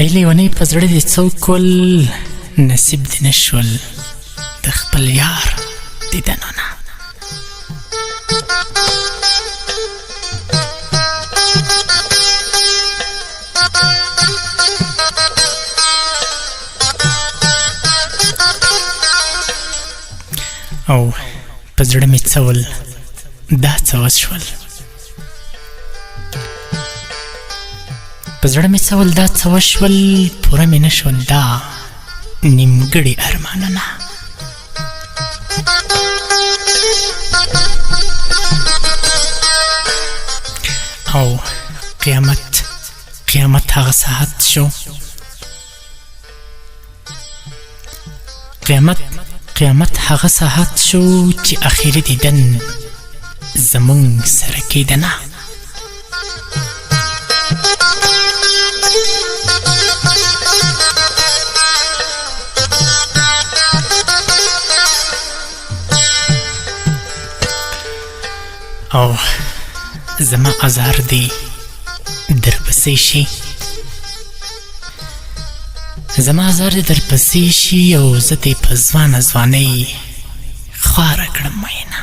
لیونۍ په زړه دې څوک ول نصیب دې نشول د خپل یار دیدنونه. او په زړه مې څه ول دا څه وشول، په زړه مې څه ول دا څه وشول، پوره مې نشول دا نیمګړي ارمانونه. او قیامت هغه ساعت شو، قیامت هغه ساعت شو چې اخیری دیدن زمونږ سره کېدنه. او زما ازار دی در پسې شي، زما ازار دی در پسې شي، او زه دې په ځوانۍ خواره کړم مینه.